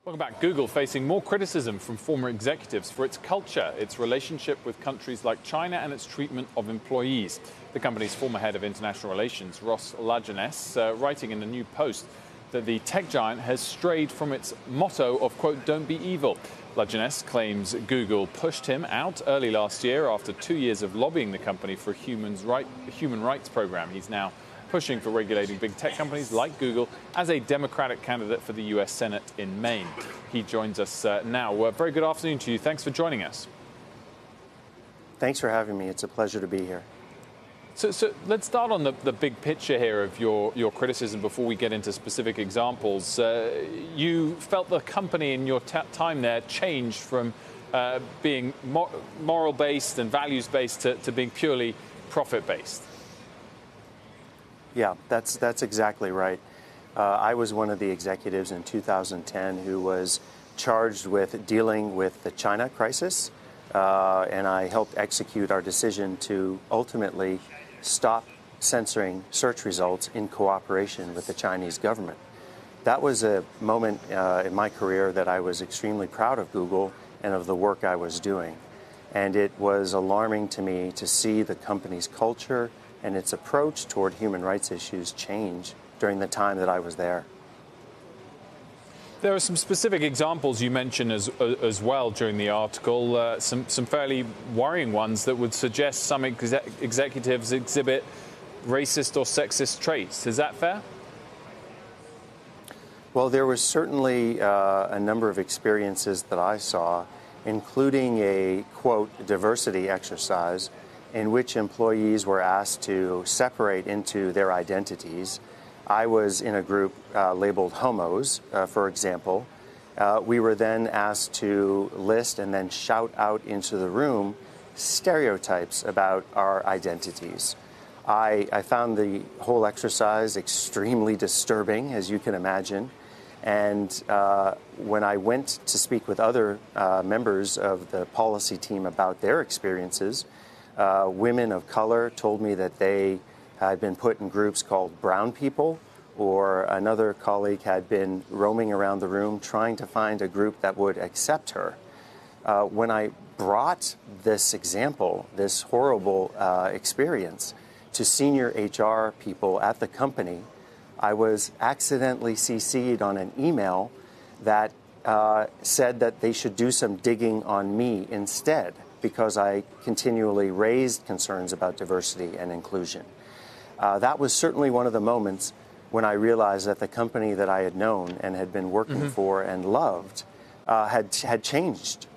Welcome back. Google facing more criticism from former executives for its culture, its relationship with countries like China, and its treatment of employees. The company's former head of international relations, Ross Lajeunesse, writing in a new post that the tech giant has strayed from its motto of, quote, "don't be evil." Lajeunesse claims Google pushed him out early last year after 2 years of lobbying the company for a human rights program. He's now pushing for regulating big tech companies like Google as a Democratic candidate for the U.S. Senate in Maine. He joins us now. Very good afternoon to you. Thanks for joining us. Thanks for having me. It's a pleasure to be here. So let's start on the big picture here of your criticism before we get into specific examples. You felt the company in your time there changed from being moral-based and values-based to being purely profit-based. Yeah, that's exactly right. I was one of the executives in 2010 who was charged with dealing with the China crisis, and I helped execute our decision to ultimately stop censoring search results in cooperation with the Chinese government. That was a moment in my career that I was extremely proud of Google and of the work I was doing. And it was alarming to me to see the company's culture and its approach toward human rights issues change during the time that I was there. There are some specific examples you mentioned as well during the article, some fairly worrying ones that would suggest some executives exhibit racist or sexist traits. Is that fair? Well, there was certainly a number of experiences that I saw, including a, quote, diversity exercise in which employees were asked to separate into their identities. I was in a group labeled homos, for example. We were then asked to list and then shout out into the room stereotypes about our identities. I found the whole exercise extremely disturbing, as you can imagine. And when I went to speak with other members of the policy team about their experiences, women of color told me that they had been put in groups called brown people, or another colleague had been roaming around the room trying to find a group that would accept her. When I brought this example, this horrible experience, to senior HR people at the company, I was accidentally CC'd on an email that said that they should do some digging on me instead, because I continually raised concerns about diversity and inclusion. That was certainly one of the moments when I realized that the company that I had known and had been working for and loved had changed